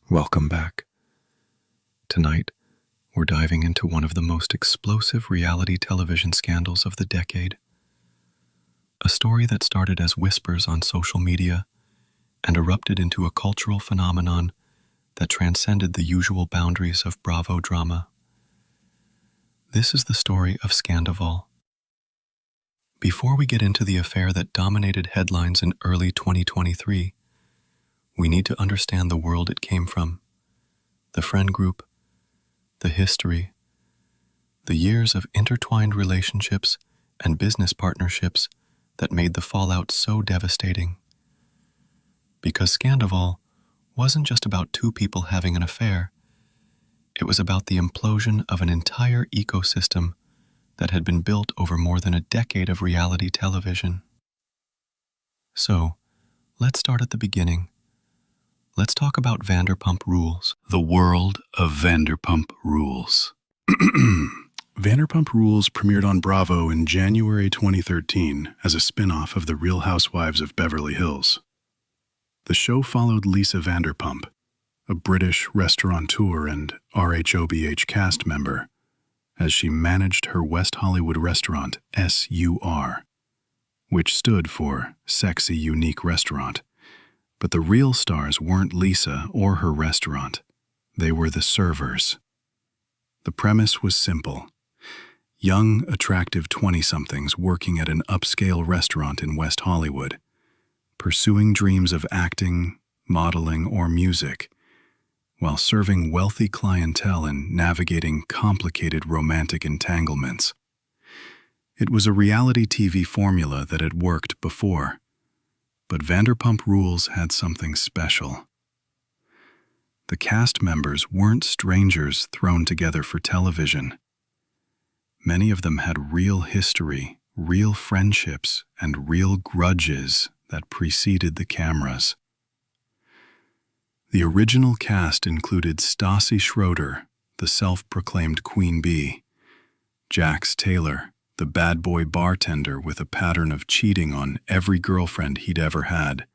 Welcome back. Tonight, we're diving into one of the most explosive reality television scandals of the decade. A story that started as whispers on social media and erupted into a cultural phenomenon that transcended the usual boundaries of Bravo drama. This is the story of Scandoval. Before we get into the affair that dominated headlines in early 2023, we need to understand the world it came from, the friend group, the history, the years of intertwined relationships and business partnerships that made the fallout so devastating. Because Scandoval wasn't just about two people having an affair, it was about the implosion of an entire ecosystem that had been built over more than a decade of reality television. So, let's start at the beginning. Let's talk about Vanderpump Rules. The world of Vanderpump Rules. Vanderpump Rules premiered on Bravo in January 2013 as a spin-off of The Real Housewives of Beverly Hills. The show followed Lisa Vanderpump, a British restaurateur and RHOBH cast member, as she managed her West Hollywood restaurant, SUR, which stood for Sexy Unique Restaurant. But the real stars weren't Lisa or her restaurant. They were the servers. The premise was simple. Young, attractive 20-somethings working at an upscale restaurant in West Hollywood, pursuing dreams of acting, modeling, or music, while serving wealthy clientele and navigating complicated romantic entanglements. It was a reality TV formula that had worked before. But Vanderpump Rules had something special. The cast members weren't strangers thrown together for television. Many of them had real history, real friendships, and real grudges that preceded the cameras. The original cast included Stassi Schroeder, the self-proclaimed Queen Bee, Jax Taylor, the bad boy bartender with a pattern of cheating on every girlfriend he'd ever had,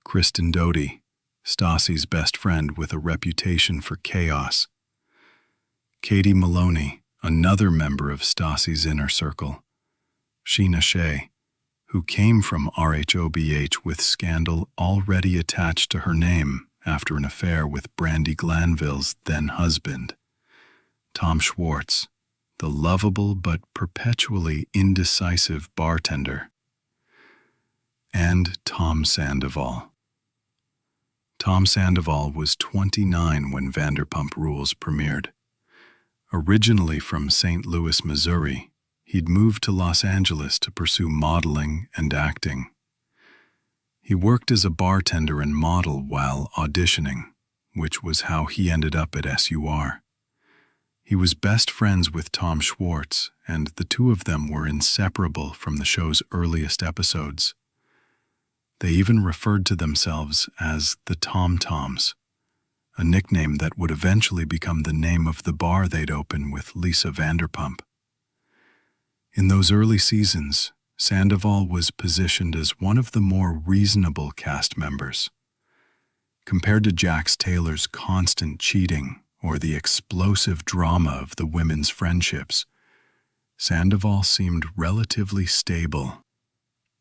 Kristen Doute, Stassi's best friend with a reputation for chaos, Katie Maloney, another member of Stassi's inner circle, Sheena Shea, who came from RHOBH with scandal already attached to her name after an affair with Brandi Glanville's then-husband, Tom Schwartz, the lovable but perpetually indecisive bartender, and Tom Sandoval. Tom Sandoval was 29 when Vanderpump Rules premiered. Originally from St. Louis, Missouri, he'd moved to Los Angeles to pursue modeling and acting. He worked as a bartender and model while auditioning, which was how he ended up at SUR. He was best friends with Tom Schwartz, and the two of them were inseparable from the show's earliest episodes. They even referred to themselves as the Tom Toms, a nickname that would eventually become the name of the bar they'd open with Lisa Vanderpump. In those early seasons, Sandoval was positioned as one of the more reasonable cast members. Compared to Jax Taylor's constant cheating or the explosive drama of the women's friendships, Sandoval seemed relatively stable.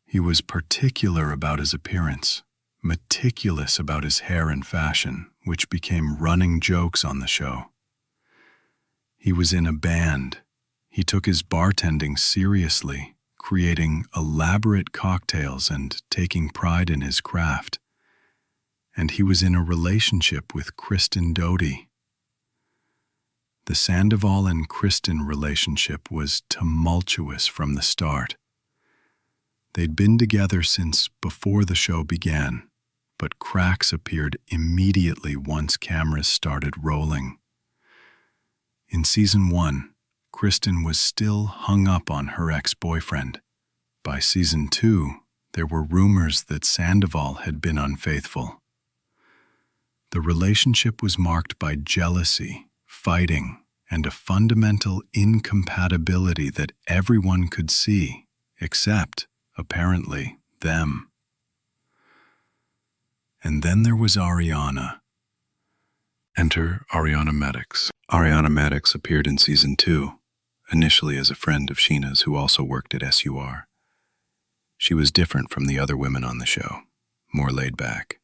He was particular about his appearance, meticulous about his hair and fashion, which became running jokes on the show. He was in a band. He took his bartending seriously, creating elaborate cocktails and taking pride in his craft. And he was in a relationship with Kristen Doute. The Sandoval and Kristen relationship was tumultuous from the start. They'd been together since before the show began, but cracks appeared immediately once cameras started rolling. In season 1, Kristen was still hung up on her ex-boyfriend. By season 2, there were rumors that Sandoval had been unfaithful. The relationship was marked by jealousy, fighting, and a fundamental incompatibility that everyone could see, except, apparently, them. And then there was Ariana. Enter Ariana Madix. Ariana Madix appeared in season 2, initially as a friend of Sheena's who also worked at SUR. She was different from the other women on the show, more laid back,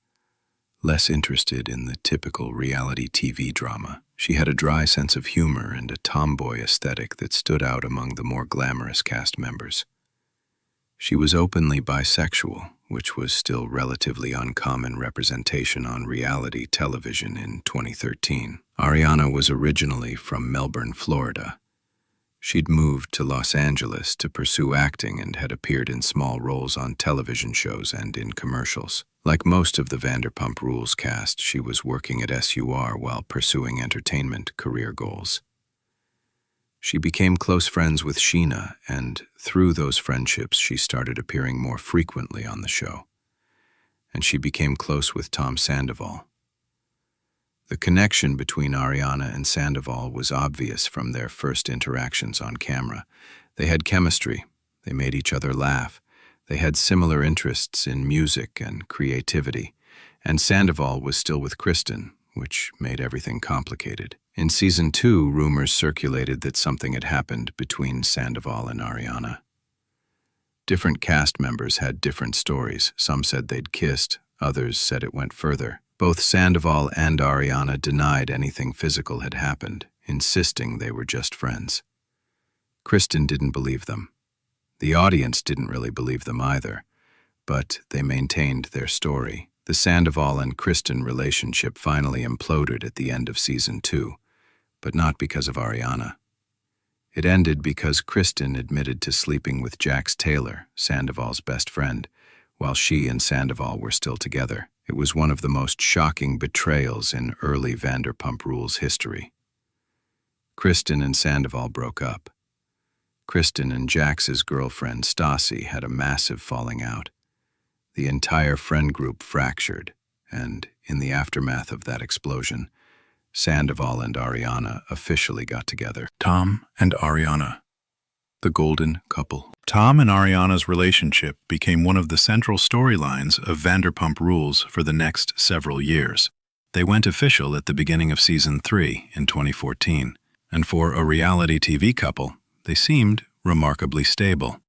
less interested in the typical reality TV drama. She had a dry sense of humor and a tomboy aesthetic that stood out among the more glamorous cast members. She was openly bisexual, which was still relatively uncommon representation on reality television in 2013. Ariana was originally from Melbourne, Florida. She'd moved to Los Angeles to pursue acting and had appeared in small roles on television shows and in commercials. Like most of the Vanderpump Rules cast, she was working at SUR while pursuing entertainment career goals. She became close friends with Sheena, and through those friendships she started appearing more frequently on the show. And she became close with Tom Sandoval. The connection between Ariana and Sandoval was obvious from their first interactions on camera. They had chemistry, they made each other laugh, they had similar interests in music and creativity, and Sandoval was still with Kristen, which made everything complicated. In season 2, rumors circulated that something had happened between Sandoval and Ariana. Different cast members had different stories. Some said they'd kissed, others said it went further. Both Sandoval and Ariana denied anything physical had happened, insisting they were just friends. Kristen didn't believe them. The audience didn't really believe them either, but they maintained their story. The Sandoval and Kristen relationship finally imploded at the end of season 2, but not because of Ariana. It ended because Kristen admitted to sleeping with Jax Taylor, Sandoval's best friend, while she and Sandoval were still together. It was one of the most shocking betrayals in early Vanderpump Rules history. Kristen and Sandoval broke up. Kristen and Jax's girlfriend Stassi had a massive falling out. The entire friend group fractured, and in the aftermath of that explosion, Sandoval and Ariana officially got together. Tom and Ariana, The golden couple. Tom and Ariana's relationship became one of the central storylines of Vanderpump Rules for the next several years. They went official at the beginning of season 3 in 2014, and for a reality TV couple, they seemed remarkably stable.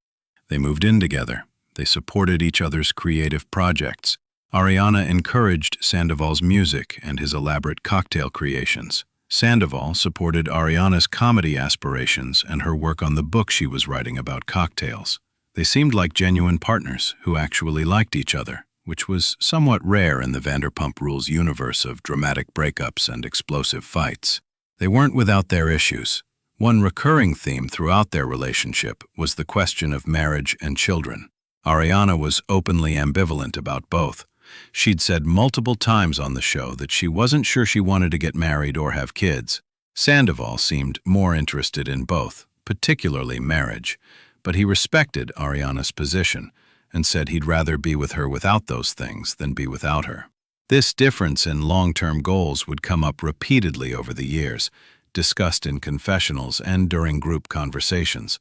They moved in together. They supported each other's creative projects. Ariana encouraged Sandoval's music and his elaborate cocktail creations. Sandoval supported Ariana's comedy aspirations and her work on the book she was writing about cocktails. They seemed like genuine partners who actually liked each other, which was somewhat rare in the Vanderpump Rules universe of dramatic breakups and explosive fights. They weren't without their issues. One recurring theme throughout their relationship was the question of marriage and children. Ariana was openly ambivalent about both. She'd said multiple times on the show that she wasn't sure she wanted to get married or have kids. Sandoval seemed more interested in both, particularly marriage, but he respected Ariana's position and said he'd rather be with her without those things than be without her. This difference in long-term goals would come up repeatedly over the years, discussed in confessionals and during group conversations,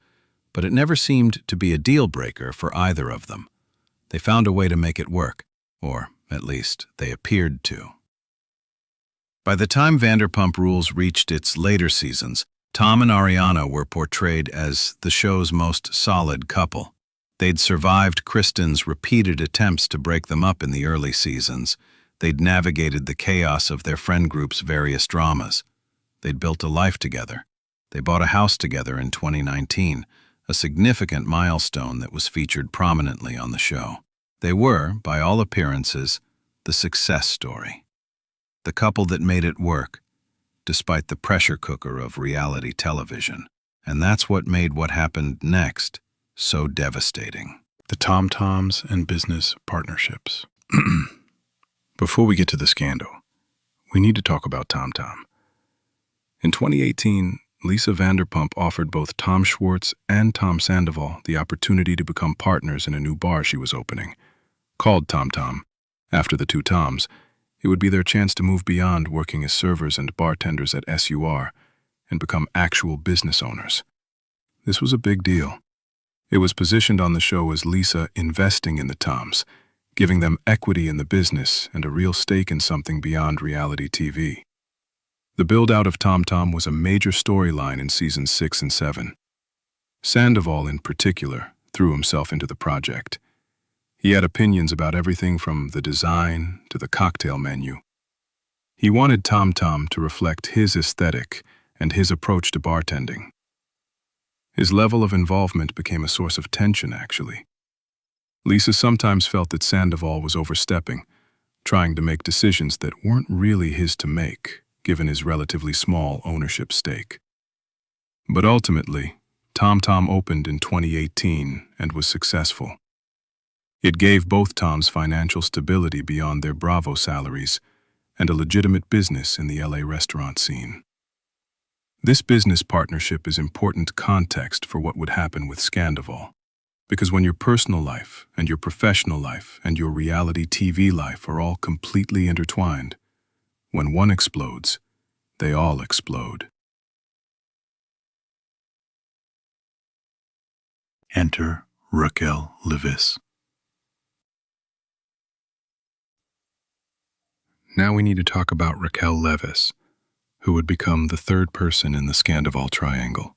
but it never seemed to be a deal-breaker for either of them. They found a way to make it work. Or, at least, they appeared to. By the time Vanderpump Rules reached its later seasons, Tom and Ariana were portrayed as the show's most solid couple. They'd survived Kristen's repeated attempts to break them up in the early seasons. They'd navigated the chaos of their friend group's various dramas. They'd built a life together. They bought a house together in 2019, a significant milestone that was featured prominently on the show. They were, by all appearances, the success story. The couple that made it work, despite the pressure cooker of reality television. And that's what made what happened next so devastating. the Tom-Toms and business partnerships. Before we get to the scandal, we need to talk about Tom-Tom. In 2018, Lisa Vanderpump offered both Tom Schwartz and Tom Sandoval the opportunity to become partners in a new bar she was opening. Called Tom-Tom, after the two Toms, it would be their chance to move beyond working as servers and bartenders at SUR and become actual business owners. This was a big deal. It was positioned on the show as Lisa investing in the Toms, giving them equity in the business and a real stake in something beyond reality TV. The build-out of Tom Tom was a major storyline in seasons 6 and 7. Sandoval, in particular, threw himself into the project. He had opinions about everything from the design to the cocktail menu. He wanted Tom Tom to reflect his aesthetic and his approach to bartending. His level of involvement became a source of tension, actually. Lisa sometimes felt that Sandoval was overstepping, trying to make decisions that weren't really his to make, given his relatively small ownership stake. But ultimately, Tom Tom opened in 2018 and was successful. It gave both Toms financial stability beyond their Bravo salaries and a legitimate business in the LA restaurant scene. This business partnership is important context for what would happen with Scandoval, because when your personal life and your professional life and your reality TV life are all completely intertwined, when one explodes, they all explode. Enter Raquel Leviss. Now we need to talk about Raquel Leviss, who would become the third person in the Scandoval triangle.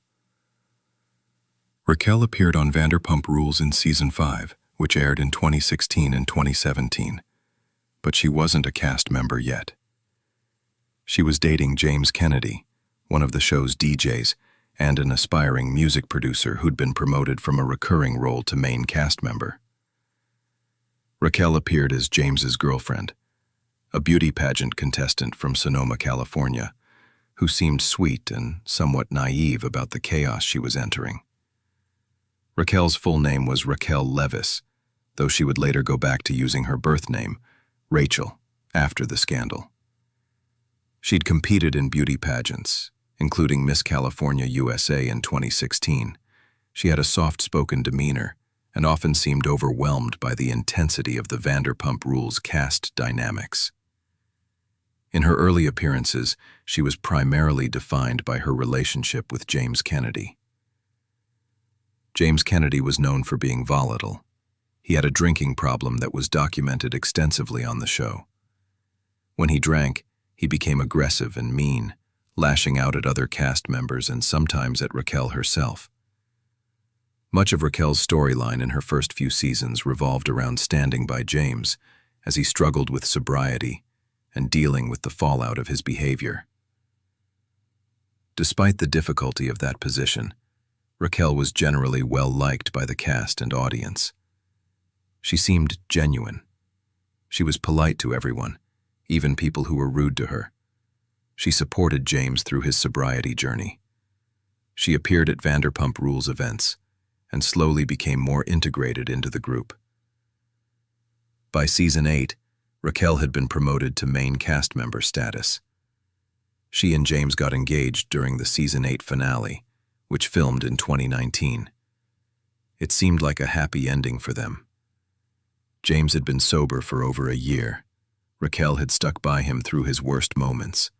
Raquel appeared on Vanderpump Rules in Season 5, which aired in 2016 and 2017, but she wasn't a cast member yet. She was dating James Kennedy, one of the show's DJs, and an aspiring music producer who'd been promoted from a recurring role to main cast member. Raquel appeared as James's girlfriend, a beauty pageant contestant from Sonoma, California, who seemed sweet and somewhat naive about the chaos she was entering. Raquel's full name was Raquel Leviss, though she would later go back to using her birth name, Rachel, after the scandal. She'd competed in beauty pageants, including Miss California USA in 2016. She had a soft-spoken demeanor and often seemed overwhelmed by the intensity of the Vanderpump Rules cast dynamics. In her early appearances, she was primarily defined by her relationship with James Kennedy. James Kennedy was known for being volatile. He had a drinking problem that was documented extensively on the show. When he drank, he became aggressive and mean, lashing out at other cast members and sometimes at Raquel herself. Much of Raquel's storyline in her first few seasons revolved around standing by James as he struggled with sobriety and dealing with the fallout of his behavior. Despite the difficulty of that position, Raquel was generally well-liked by the cast and audience. She seemed genuine. She was polite to everyone, even people who were rude to her. She supported James through his sobriety journey. She appeared at Vanderpump Rules events and slowly became more integrated into the group. By Season 8, Raquel had been promoted to main cast member status. She and James got engaged during the Season 8 finale, which filmed in 2019. It seemed like a happy ending for them. James had been sober for over a year. Raquel had stuck by him through his worst moments.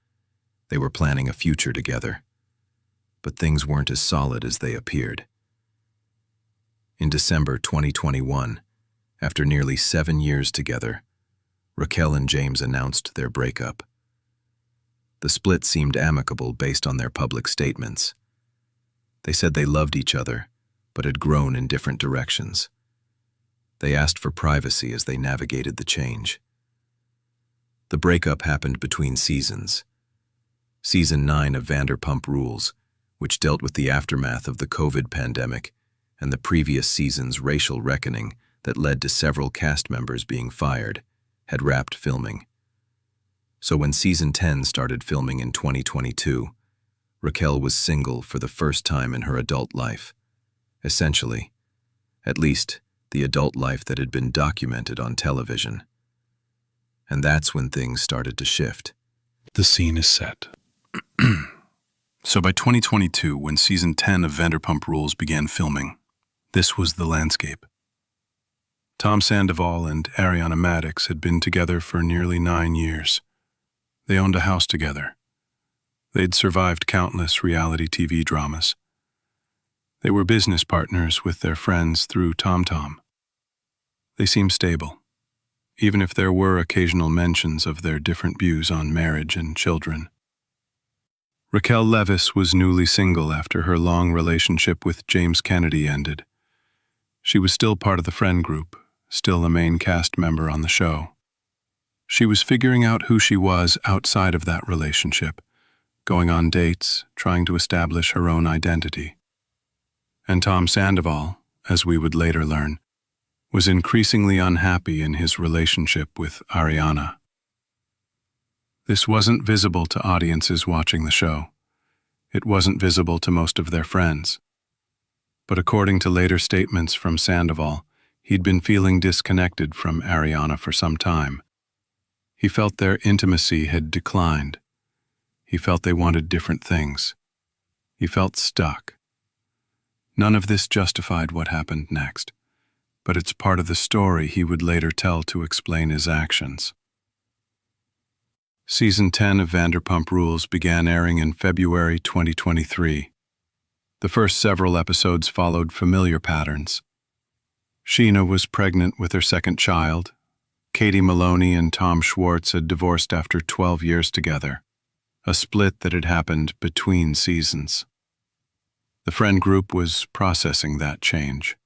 They were planning a future together. But things weren't as solid as they appeared. In December 2021, after nearly 7 years together, Raquel and James announced their breakup. The split seemed amicable based on their public statements. They said they loved each other, but had grown in different directions. They asked for privacy as they navigated the change. The breakup happened between seasons. Season 9 of Vanderpump Rules, which dealt with the aftermath of the COVID pandemic and the previous season's racial reckoning that led to several cast members being fired, had wrapped filming. So when Season 10 started filming in 2022, Raquel was single for the first time in her adult life. Essentially, at least the adult life that had been documented on television. And that's when things started to shift. The scene is set. So by 2022, when Season 10 of Vanderpump Rules began filming, this was the landscape. Tom Sandoval and Ariana Madix had been together for nearly 9 years. They owned a house together. They'd survived countless reality TV dramas. They were business partners with their friends through Tom Tom. They seemed stable, even if there were occasional mentions of their different views on marriage and children. Raquel Leviss was newly single after her long relationship with James Kennedy ended. She was still part of the friend group, still a main cast member on the show. She was figuring out who she was outside of that relationship, going on dates, trying to establish her own identity. And Tom Sandoval, as we would later learn, was increasingly unhappy in his relationship with Ariana. This wasn't visible to audiences watching the show. It wasn't visible to most of their friends. But according to later statements from Sandoval, he'd been feeling disconnected from Ariana for some time. He felt their intimacy had declined. He felt they wanted different things. He felt stuck. None of this justified what happened next, but it's part of the story he would later tell to explain his actions. Season 10 of Vanderpump Rules began airing in February 2023. The first several episodes followed familiar patterns. Sheena was pregnant with her second child. Katie Maloney and Tom Schwartz had divorced after 12 years together, a split that had happened between seasons. The friend group was processing that change.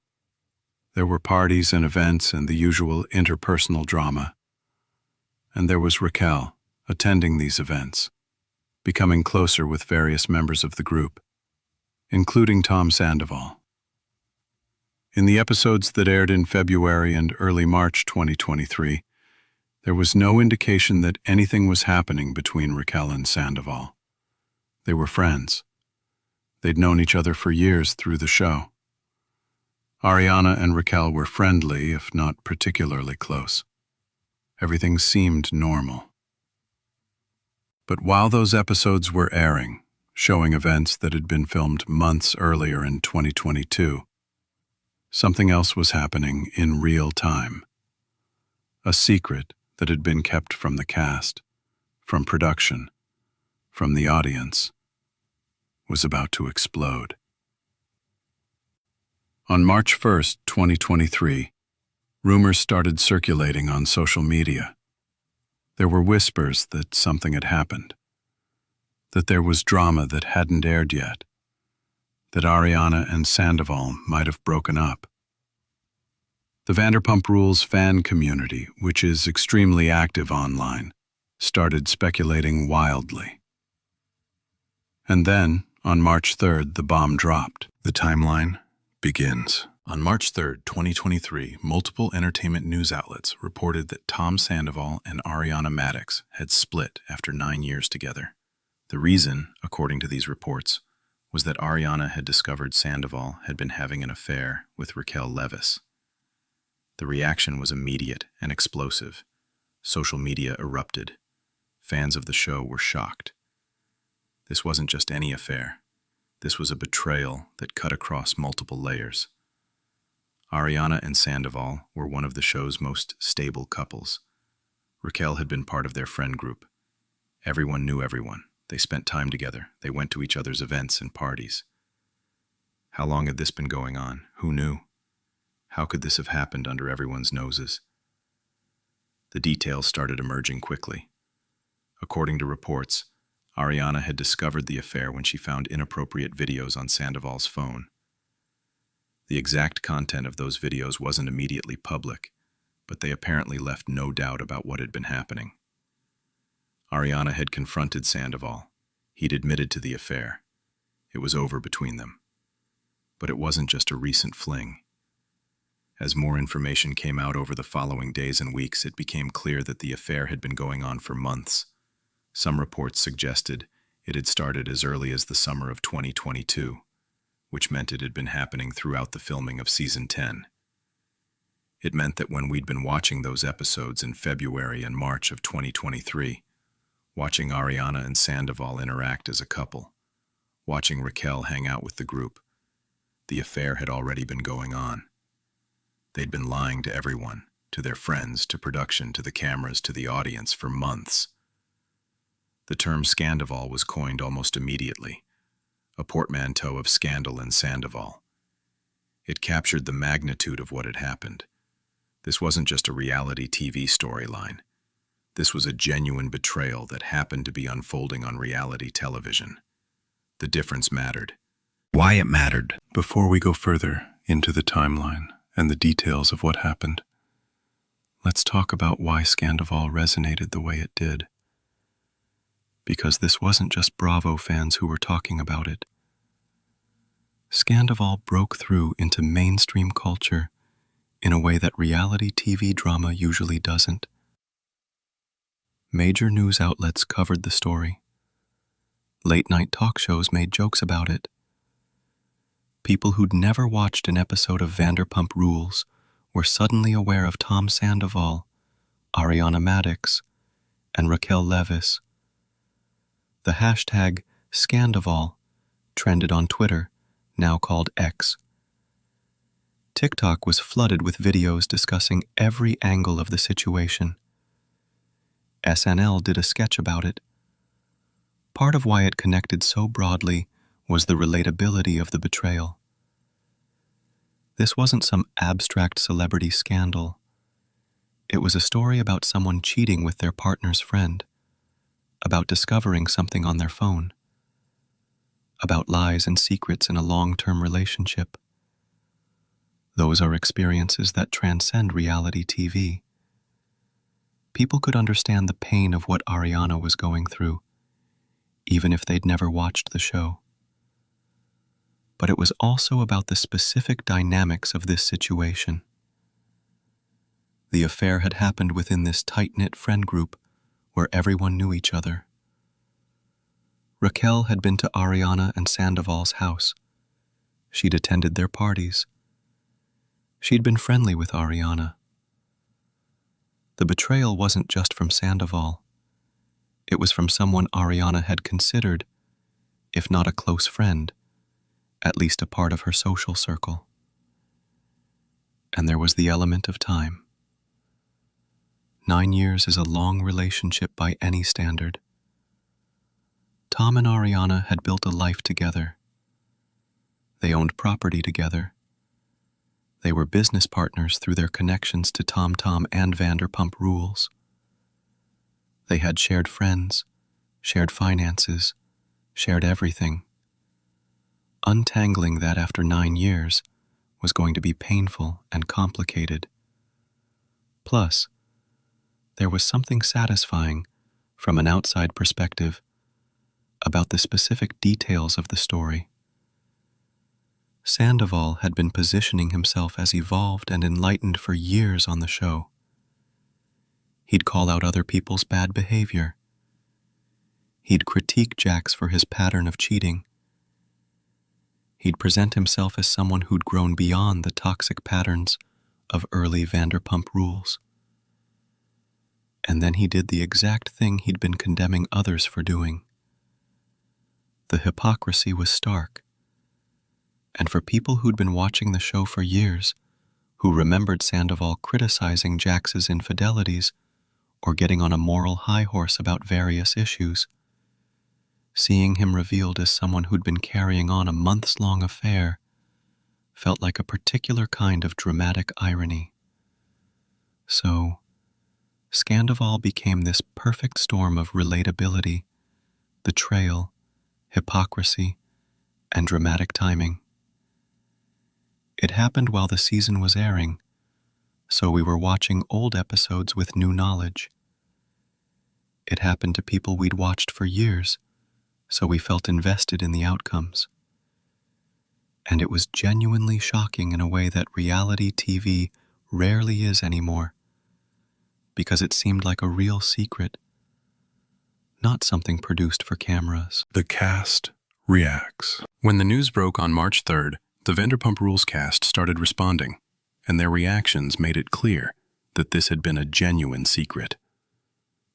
There were parties and events and the usual interpersonal drama. And there was Raquel, attending these events, becoming closer with various members of the group, including Tom Sandoval. In the episodes that aired in February and early March 2023, there was no indication that anything was happening between Raquel and Sandoval. They were friends. They'd known each other for years through the show. Ariana and Raquel were friendly, if not particularly close. Everything seemed normal. But while those episodes were airing, showing events that had been filmed months earlier in 2022, something else was happening in real time. A secret that had been kept from the cast, from production, from the audience, was about to explode. On March 1st, 2023, rumors started circulating on social media. There were whispers that something had happened, that there was drama that hadn't aired yet, that Ariana and Sandoval might have broken up. The Vanderpump Rules fan community, which is extremely active online, started speculating wildly. And then, on March 3rd, the bomb dropped. The timeline begins. On March 3rd, 2023, multiple entertainment news outlets reported that Tom Sandoval and Ariana Madix had split after 9 years together. The reason, according to these reports, was that Ariana had discovered Sandoval had been having an affair with Raquel Leviss. The reaction was immediate and explosive. Social media erupted. Fans of the show were shocked. This wasn't just any affair. This was a betrayal that cut across multiple layers. Ariana and Sandoval were one of the show's most stable couples. Raquel had been part of their friend group. Everyone knew everyone. They spent time together. They went to each other's events and parties. How long had this been going on? Who knew? How could this have happened under everyone's noses? The details started emerging quickly. According to reports, Ariana had discovered the affair when she found inappropriate videos on Sandoval's phone. The exact content of those videos wasn't immediately public, but they apparently left no doubt about what had been happening. Ariana had confronted Sandoval. He'd admitted to the affair. It was over between them. But it wasn't just a recent fling. As more information came out over the following days and weeks, it became clear that the affair had been going on for months. Some reports suggested it had started as early as the summer of 2022, which meant it had been happening throughout the filming of Season 10. It meant that when we'd been watching those episodes in February and March of 2023, watching Ariana and Sandoval interact as a couple, watching Raquel hang out with the group, the affair had already been going on. They'd been lying to everyone, to their friends, to production, to the cameras, to the audience for months. The term Scandoval was coined almost immediately, a portmanteau of scandal and Sandoval. It captured the magnitude of what had happened. This wasn't just a reality TV storyline. This was a genuine betrayal that happened to be unfolding on reality television. the difference mattered. Why it mattered. Before we go further into the timeline and the details of what happened, let's talk about why Scandoval resonated the way it did. Because this wasn't just Bravo fans who were talking about it. Scandoval broke through into mainstream culture in a way that reality TV drama usually doesn't. Major news outlets covered the story. Late-night talk shows made jokes about it. People who'd never watched an episode of Vanderpump Rules were suddenly aware of Tom Sandoval, Ariana Madix, and Raquel Leviss. The hashtag Scandoval trended on Twitter, now called X. TikTok was flooded with videos discussing every angle of the situation. SNL did a sketch about it. Part of why it connected so broadly was the relatability of the betrayal. This wasn't some abstract celebrity scandal. It was a story about someone cheating with their partner's friend, about discovering something on their phone, about lies and secrets in a long-term relationship. Those are experiences that transcend reality TV. People could understand the pain of what Ariana was going through, even if they'd never watched the show. But it was also about the specific dynamics of this situation. The affair had happened within this tight-knit friend group where everyone knew each other. Raquel had been to Ariana and Sandoval's house. She'd attended their parties. She'd been friendly with Ariana. The betrayal wasn't just from Sandoval. It was from someone Ariana had considered, if not a close friend, at least a part of her social circle. And there was the element of time. 9 years is a long relationship by any standard. Tom and Ariana had built a life together. They owned property together. They were business partners through their connections to Tom and Vanderpump Rules. They had shared friends, shared finances, shared everything. Untangling that after 9 years was going to be painful and complicated. Plus, there was something satisfying from an outside perspective about the specific details of the story. Sandoval had been positioning himself as evolved and enlightened for years on the show. He'd call out other people's bad behavior. He'd critique Jax for his pattern of cheating. He'd present himself as someone who'd grown beyond the toxic patterns of early Vanderpump Rules. And then he did the exact thing he'd been condemning others for doing. The hypocrisy was stark. And for people who'd been watching the show for years, who remembered Sandoval criticizing Jax's infidelities or getting on a moral high horse about various issues, seeing him revealed as someone who'd been carrying on a months-long affair felt like a particular kind of dramatic irony. So, Scandoval became this perfect storm of relatability, betrayal, hypocrisy, and dramatic timing. It happened while the season was airing, so we were watching old episodes with new knowledge. It happened to people we'd watched for years, so we felt invested in the outcomes. And it was genuinely shocking in a way that reality TV rarely is anymore, because it seemed like a real secret, not something produced for cameras. The cast reacts. When the news broke on March 3rd, the Vanderpump Rules cast started responding, and their reactions made it clear that this had been a genuine secret.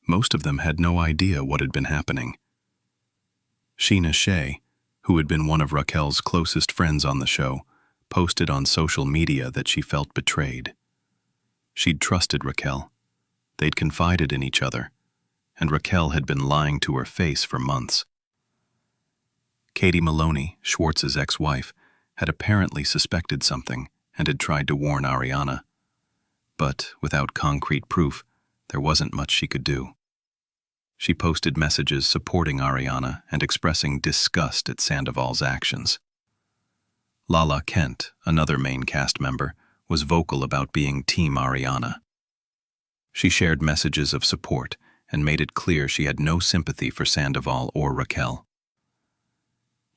Most of them had no idea what had been happening. Sheena Shea, who had been one of Raquel's closest friends on the show, posted on social media that she felt betrayed. She'd trusted Raquel. They'd confided in each other, and Raquel had been lying to her face for months. Katie Maloney, Schwartz's ex-wife, had apparently suspected something and had tried to warn Ariana. But without concrete proof, there wasn't much she could do. She posted messages supporting Ariana and expressing disgust at Sandoval's actions. Lala Kent, another main cast member, was vocal about being Team Ariana. She shared messages of support and made it clear she had no sympathy for Sandoval or Raquel.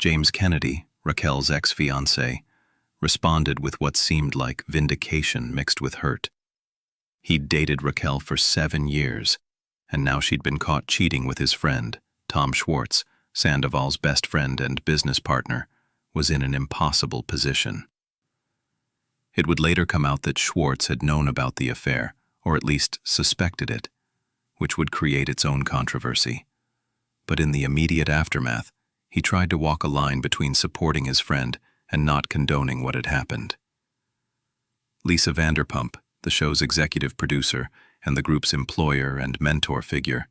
James Kennedy, Raquel's ex-fiancé, responded with what seemed like vindication mixed with hurt. He'd dated Raquel for 7 years, and now she'd been caught cheating with his friend. Tom Schwartz, Sandoval's best friend and business partner, was in an impossible position. It would later come out that Schwartz had known about the affair, or at least suspected it, which would create its own controversy. But in the immediate aftermath, he tried to walk a line between supporting his friend and not condoning what had happened. Lisa Vanderpump, the show's executive producer and the group's employer and mentor figure,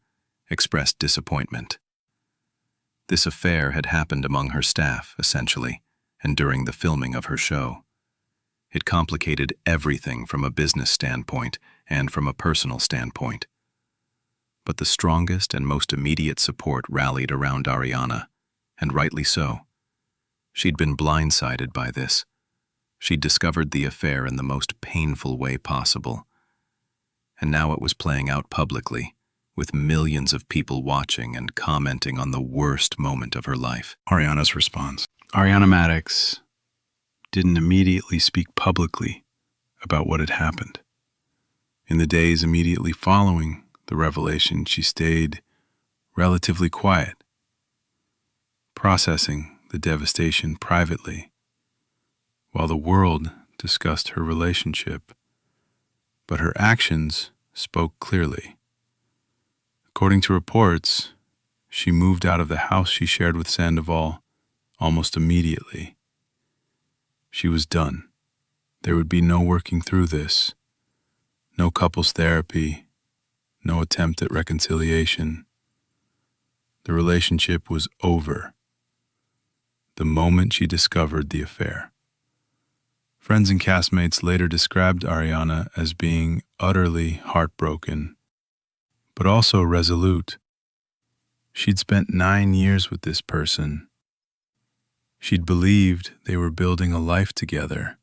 expressed disappointment. This affair had happened among her staff, essentially, and during the filming of her show. It complicated everything from a business standpoint and from a personal standpoint. But the strongest and most immediate support rallied around Ariana, and rightly so. She'd been blindsided by this. She'd discovered the affair in the most painful way possible. And now it was playing out publicly, with millions of people watching and commenting on the worst moment of her life. Ariana's response. Ariana Madix didn't immediately speak publicly about what had happened. In the days immediately following the revelation, she stayed relatively quiet, processing the devastation privately, while the world discussed her relationship, but her actions spoke clearly. According to reports, she moved out of the house she shared with Sandoval almost immediately. She was done. There would be no working through this, no couples therapy, no attempt at reconciliation. The relationship was over the moment she discovered the affair. Friends and castmates later described Ariana as being utterly heartbroken, but also resolute. She'd spent 9 years with this person. She'd believed they were building a life together,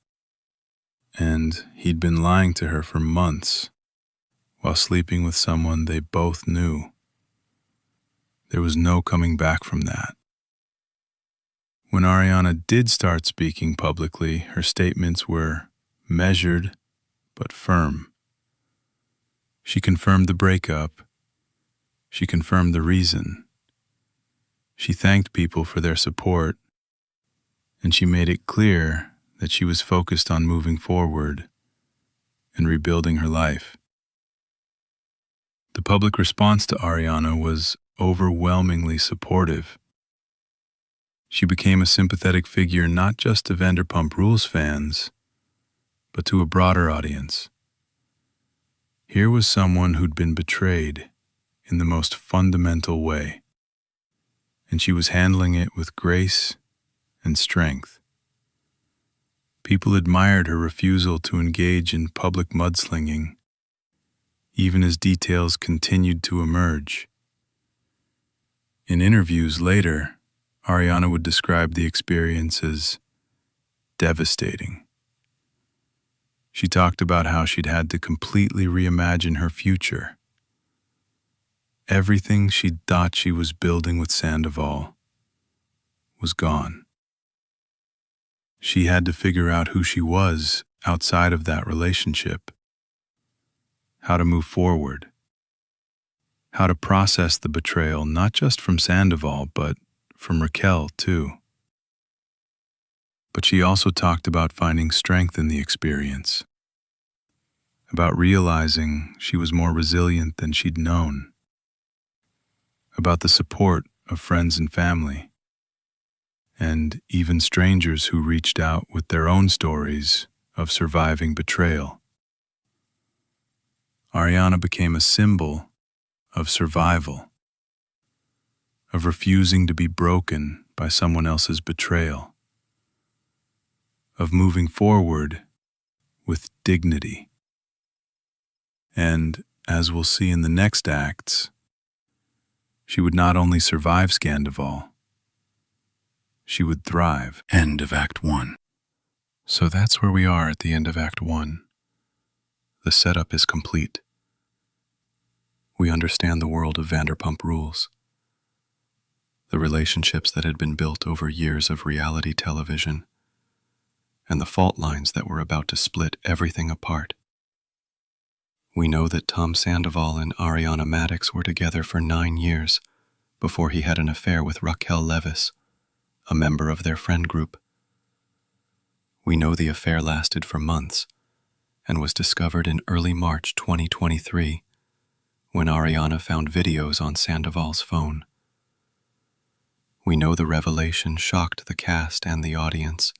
and he'd been lying to her for months while sleeping with someone they both knew. There was no coming back from that. When Ariana did start speaking publicly, her statements were measured but firm. She confirmed the breakup. She confirmed the reason. She thanked people for their support, and she made it clear that she was focused on moving forward and rebuilding her life. The public response to Ariana was overwhelmingly supportive. She became a sympathetic figure not just to Vanderpump Rules fans, but to a broader audience. Here was someone who'd been betrayed in the most fundamental way, and she was handling it with grace and strength. People admired her refusal to engage in public mudslinging, even as details continued to emerge. In interviews later, Ariana would describe the experience as devastating. She talked about how she'd had to completely reimagine her future. Everything she'd thought she was building with Sandoval was gone. She had to figure out who she was outside of that relationship, how to move forward, how to process the betrayal not just from Sandoval, but from Raquel too. But she also talked about finding strength in the experience, about realizing she was more resilient than she'd known, about the support of friends and family, and even strangers who reached out with their own stories of surviving betrayal. Ariana became a symbol of survival, of refusing to be broken by someone else's betrayal, of moving forward with dignity. And, as we'll see in the next acts, She would not only survive Scandoval, she would thrive. End of Act 1. So that's where we are at the end of Act 1. The setup is complete. We understand the world of Vanderpump Rules, the relationships that had been built over years of reality television, and the fault lines that were about to split everything apart. We know that Tom Sandoval and Ariana Madix were together for 9 years before he had an affair with Raquel Leviss, a member of their friend group. We know the affair lasted for months and was discovered in early March 2023 when Ariana found videos on Sandoval's phone. We know the revelation shocked the cast and the audience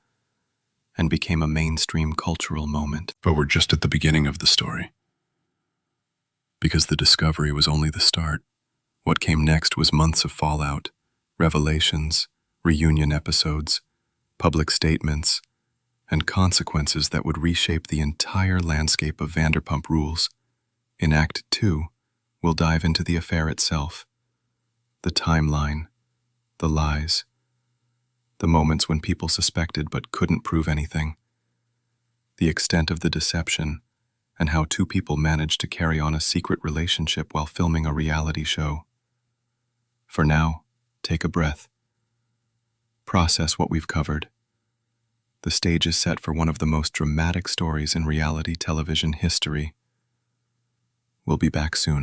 and became a mainstream cultural moment. But we're just at the beginning of the story. Because the discovery was only the start. What came next was months of fallout, revelations, reunion episodes, public statements, and consequences that would reshape the entire landscape of Vanderpump Rules. In Act 2, we'll dive into the affair itself, the timeline, the lies, the moments when people suspected but couldn't prove anything, the extent of the deception, and how 2 people managed to carry on a secret relationship while filming a reality show. For now, take a breath. Process what we've covered. The stage is set for one of the most dramatic stories in reality television history. We'll be back soon.